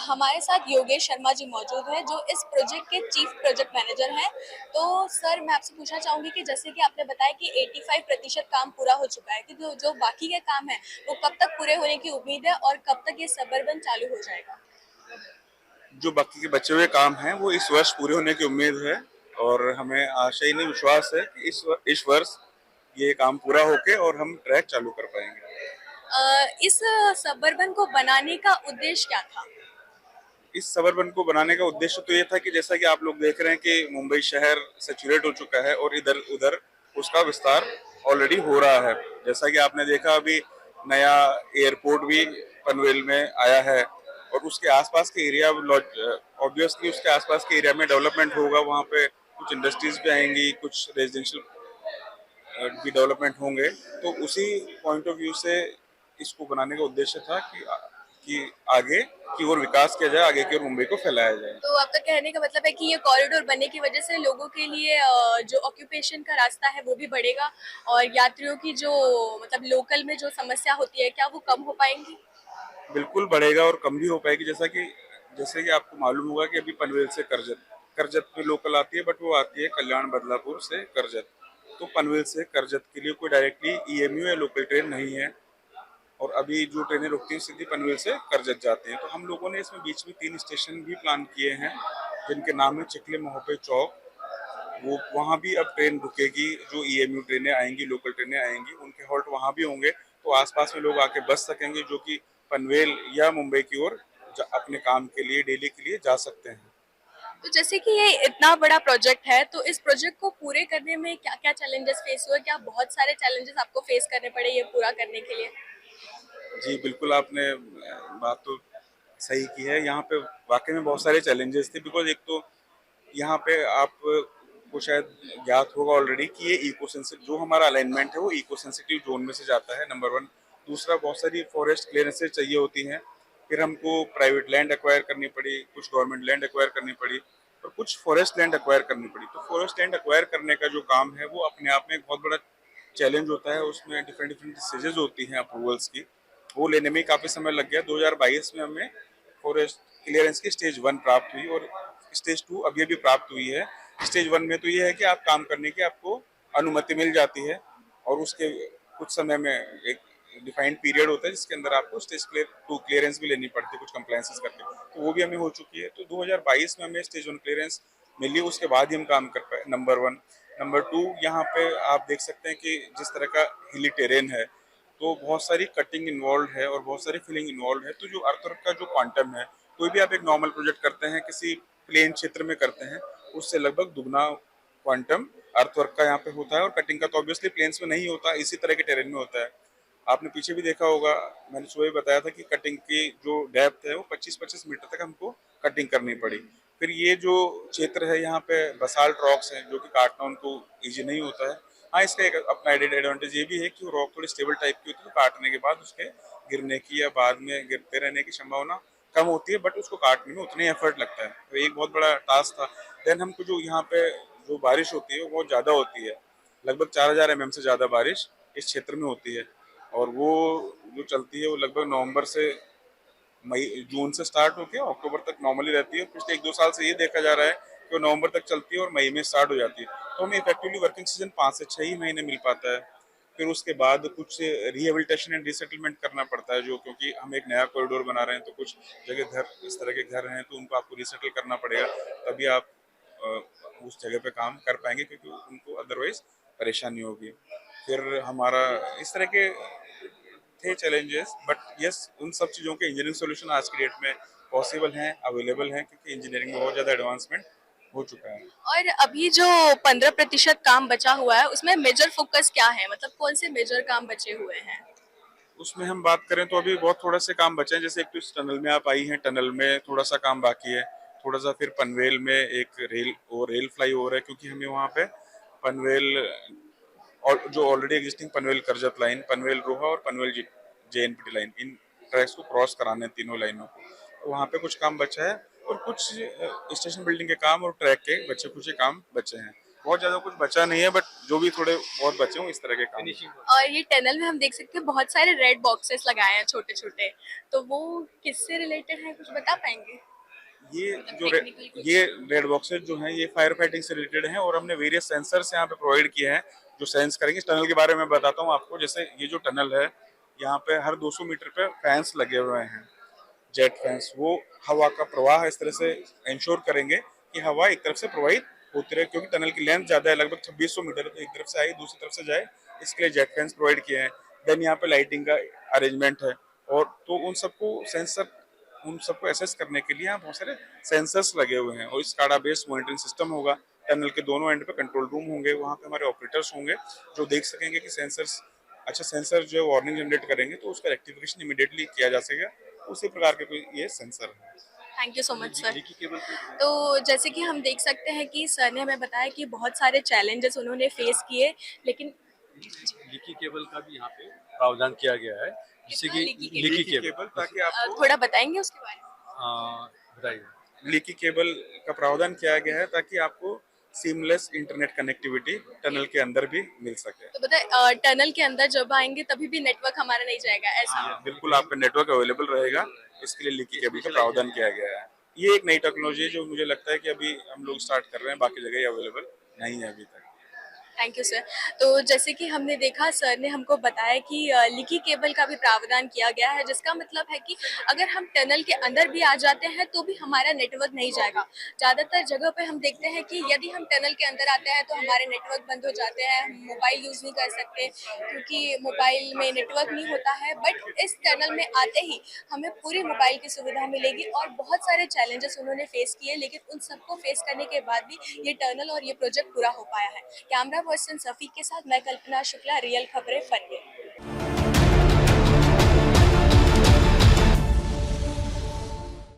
हमारे साथ योगेश शर्मा जी मौजूद हैं जो इस प्रोजेक्ट के चीफ प्रोजेक्ट मैनेजर हैं। तो सर मैं आपसे पूछना चाहूंगी कि जैसे कि आपने बताया कि 85% काम पूरा हो चुका है, कि जो बाकी के काम है वो कब तक पूरे होने की उम्मीद है और कब तक ये सबर्बन चालू हो जाएगा? जो बाकी के बचे हुए काम हैं वो इस वर्ष पूरे होने की उम्मीद है और हमें आशा ही नहीं विश्वास है कि इस वर्ष ये काम पूरा होके और हम ट्रैक चालू कर पाएंगे। इस सबर्बन को बनाने का उद्देश्य क्या था? इस सबअर्बन को बनाने का उद्देश्य तो ये था कि जैसा कि आप लोग देख रहे हैं कि मुंबई शहर सैचुरेट हो चुका है और इधर उधर उसका विस्तार ऑलरेडी हो रहा है। जैसा कि आपने देखा अभी नया एयरपोर्ट भी पनवेल में आया है और उसके आसपास के एरिया ऑब्वियसली उसके आसपास के एरिया में डेवलपमेंट होगा। वहाँ पे कुछ इंडस्ट्रीज भी आएंगी, कुछ रेजिडेंशियल भी डेवलपमेंट होंगे। तो उसी पॉइंट ऑफ व्यू से इसको बनाने का उद्देश्य था कि आगे की ओर विकास किया जाए, आगे की ओर मुंबई को फैलाया जाए। तो आपका कहने का मतलब है कि ये कॉरिडोर बनने की वजह से लोगों के लिए जो ऑक्यूपेशन का रास्ता है वो भी बढ़ेगा और यात्रियों की जो मतलब लोकल में जो समस्या होती है क्या वो कम हो पाएंगी? बिल्कुल बढ़ेगा और कम भी हो पाएगी। जैसे कि आपको मालूम होगा कि अभी पनवेल से करजत करजत में लोकल आती है, बट वो आती है कल्याण बदलापुर से करजत। तो पनवेल से करजत के लिए कोई डायरेक्टली ईएमयू या लोकल ट्रेन नहीं है और अभी जो ट्रेनें रुकती हैं सीधी पनवेल से करजत जाती हैं। तो हम लोगों ने इसमें बीच में 3 स्टेशन भी प्लान किए हैं जिनके नाम है चिखले मोहपे चौक। वो वहाँ भी अब ट्रेन रुकेगी, जो ईएमयू ट्रेनें आएंगी, लोकल ट्रेनें आएंगी, उनके हॉल्ट वहाँ भी होंगे। तो आसपास में लोग आके बस सकेंगे जो कि पनवेल या मुंबई की ओर अपने काम के लिए डेली के लिए जा सकते हैं। तो जैसे कि ये इतना बड़ा प्रोजेक्ट है तो इस प्रोजेक्ट को पूरे करने में क्या क्या चैलेंजेस फेस हुए? क्या बहुत सारे चैलेंजेस आपको फेस करने पड़े ये पूरा करने के लिए? जी बिल्कुल, आपने बात तो सही की है। यहाँ पे वाकई में बहुत सारे चैलेंजेस थे, बिकॉज एक तो यहाँ पे आपको शायद ज्ञात होगा ऑलरेडी कि ये इको सेंसिटिव जो हमारा अलाइनमेंट है वो इको सेंसिटिव जोन में से जाता है, नंबर वन। दूसरा, बहुत सारी फॉरेस्ट क्लियरेंसेज चाहिए होती हैं। फिर हमको प्राइवेट लैंड एक्वायर करनी पड़ी, कुछ गवर्नमेंट लैंड एक्वायर करनी पड़ी और कुछ फॉरेस्ट लैंड एक्वायर करनी पड़ी। तो फॉरेस्ट लैंड एक्वायर करने का जो काम है वो अपने आप में एक बहुत बड़ा चैलेंज होता है। उसमें डिफरेंट डिफरेंट स्टेजेस होती हैं अप्रूवल्स की, वो लेने में काफ़ी समय लग गया। 2022 में हमें फॉरेस्ट क्लियरेंस की स्टेज 1 प्राप्त हुई और स्टेज 2 अभी अभी प्राप्त हुई है। स्टेज 1 में तो ये है कि आप काम करने की आपको अनुमति मिल जाती है और उसके कुछ समय में एक डिफाइंड पीरियड होता है जिसके अंदर आपको स्टेज 2 क्लियरेंस भी लेनी पड़ती है कुछ कंप्लायंसेस करके। तो वो भी हमें हो चुकी है। तो 2022 में हमें स्टेज 1 क्लियरेंस मिली, उसके बाद ही हम काम कर पाए, नंबर वन। नंबर टू, यहाँ पे आप देख सकते हैं कि जिस तरह का हिली टेरेन है तो बहुत सारी कटिंग इन्वॉल्व है और बहुत सारी फिलिंग इन्वॉल्व है। तो जो अर्थवर्क का जो क्वांटम है, कोई भी आप एक नॉर्मल प्रोजेक्ट करते हैं किसी प्लेन क्षेत्र में करते हैं उससे लगभग दुगना क्वांटम अर्थवर्क का यहाँ पे होता है और कटिंग का तो ऑब्वियसली प्लेन्स में नहीं होता, इसी तरह के टेरेन में होता है। आपने पीछे भी देखा होगा, मैंने सुबह भी बताया था कि कटिंग की जो डेप्थ है वो 25-25 मीटर तक हमको कटिंग करनी पड़ी। फिर ये जो क्षेत्र है यहाँ पे बसाल्ट रॉक्स हैं जो कि काटना उनको ईजी नहीं होता है। हाँ, इसका एक अपना एडेड एडवांटेज ये भी है कि वो रॉक थोड़ी स्टेबल टाइप की होती है, तो काटने के बाद उसके गिरने की या बाद में गिरते रहने की संभावना कम होती है, बट उसको काटने में उतना ही एफर्ट लगता है। तो एक बहुत बड़ा टास्क था। देन हमको जो यहाँ पे जो बारिश होती है वो बहुत ज़्यादा होती है, लगभग 4000 mm से ज़्यादा बारिश इस क्षेत्र में होती है और वो जो चलती है वो लगभग नवंबर से मई जून से स्टार्ट होकर अक्टूबर तक नॉर्मली रहती है। पिछले 1-2 साल से ये देखा जा रहा है कि वो नवंबर तक चलती है और मई में स्टार्ट हो जाती है। तो हमें इफेक्टिवली वर्किंग सीजन 5 से 6 ही महीने मिल पाता है। फिर उसके बाद कुछ रिहेबिलिटेशन एंड रिसेटलमेंट करना पड़ता है, जो क्योंकि हम एक नया कॉरिडोर बना रहे हैं तो कुछ जगह घर इस तरह के घर हैं तो उनको आपको रिसेटल करना पड़ेगा, तभी आप अ, उस जगह पे काम कर पाएंगे क्योंकि उनको अदरवाइज परेशानी होगी। फिर हमारा इस तरह के थे चैलेंजेस, बट यस, उन सब चीज़ों के इंजीनियरिंग सॉल्यूशन आज की डेट में पॉसिबल हैं, अवेलेबल हैं, क्योंकि इंजीनियरिंग में बहुत ज़्यादा एडवांसमेंट हो चुका है। और अभी जो 15% काम बचा हुआ है उसमें मेजर फोकस क्या है, मतलब कौन से मेजर काम बचे हुए हैं? उसमें हम बात करें तो अभी बहुत थोड़ा से काम बचे हैं। जैसे एक तो इस टनल में आप आई हैं, टनल में थोड़ा सा काम बाकी है, थोड़ा सा। फिर पनवेल में एक रेल फ्लाई ओवर है, क्योंकि हमें वहाँ पे पनवेल और जो already existing Panvel Karjat line, Panvel Roha और पनवेल जेएनपीटी लाइन, इन ट्रैक्स को क्रॉस कराने हैं, तीनों लाइनों को। तो वहाँ पे कुछ काम बचा है और कुछ स्टेशन बिल्डिंग के काम और ट्रैक के बच्चे कुछ काम बचे हैं। बहुत ज्यादा कुछ बचा नहीं है, बट जो भी थोड़े बहुत बचे हों इस तरह के काम। और ये टनल में हम देख सकते हैं बहुत सारे रेड बॉक्सेस लगाए हैं छोटे छोटे, तो वो किससे रिलेटेड है, कुछ बता पाएंगे? ये मतलब जो टेक्निकल कुछ। ये रेड बॉक्सेस जो हैं ये फायर फाइटिंग से रिलेटेड हैं, और हमने वेरियस सेंसर्स यहाँ पे प्रोवाइड किए हैं जो सेंस करेंगे। इस टनल के बारे में बताता हूँ आपको। जैसे ये जो टनल है, यहाँ पे हर 200 मीटर पे फैंस लगे हुए हैं, जेट फैंस। वो हवा का प्रवाह इस तरह से इंश्योर करेंगे कि हवा एक तरफ से प्रवाहित होती रहे, क्योंकि टनल की लेंथ ज्यादा है, लगभग 2600 मीटर है, तो एक तरफ से आए दूसरी तरफ से जाए, इसके लिए जेट फैंस प्रोवाइड किए हैं। देन यहाँ पे लाइटिंग का अरेंजमेंट है, और तो उन सबको एसेस करने के लिए यहाँ बहुत सारे सेंसर्स लगे हुए हैं, और स्काडा बेस्ड मॉनिटरिंग सिस्टम होगा। टनल के दोनों एंड पे कंट्रोल रूम होंगे, वहाँ पे हमारे ऑपरेटर्स होंगे जो देख सकेंगे कि सेंसर जो वार्निंग जनरेट करेंगे तो उसका रेक्टिफिकेशन इमीडिएटली किया जा सकेगा। उसी प्रकार के कोई ये सेंसर है। Thank you so much sir. तो जैसे कि हम देख सकते हैं कि सर ने हमें बताया कि बहुत सारे चैलेंजेस उन्होंने फेस किए, लेकिन लीकी केबल का भी यहाँ पे प्रावधान किया गया है, जिससे कि लीकी केबल ताकि आपको थोड़ा बताएंगे उसके बारे में? बताइए। लीकी केबल का प्रावधान किया गया है ताकि आपको सीमलेस इंटरनेट कनेक्टिविटी टनल के अंदर भी मिल सके। तो बताए टनल के अंदर जब आएंगे तभी भी नेटवर्क हमारा नहीं जाएगा ऐसा? बिल्कुल आपका नेटवर्क अवेलेबल रहेगा, इसके लिए लीकी केबल का प्रावधान किया गया है। ये एक नई टेक्नोलॉजी है जो मुझे लगता है कि अभी हम लोग स्टार्ट कर रहे हैं, बाकी जगह ये अवेलेबल नहीं है अभी तक। Thank you sir. तो जैसे कि हमने देखा, सर ने हमको बताया कि लीकी केबल का भी प्रावधान किया गया है, जिसका मतलब है कि अगर हम टनल के अंदर भी आ जाते हैं तो भी हमारा नेटवर्क नहीं जाएगा। ज़्यादातर जगह पे हम देखते हैं कि यदि हम टनल के अंदर आते हैं तो हमारे नेटवर्क बंद हो जाते हैं, हम मोबाइल यूज़ नहीं कर सकते क्योंकि मोबाइल में नेटवर्क नहीं होता है। बट इस टनल में आते ही हमें पूरी मोबाइल की सुविधा मिलेगी, और बहुत सारे चैलेंजेस उन्होंने फेस किए, लेकिन उन सबको फेस करने के बाद भी ये टनल और ये प्रोजेक्ट पूरा हो पाया है। कैमरा पर्सन सफ़ी के साथ मैं कल्पना शुक्ला, रियल खबरें, फन।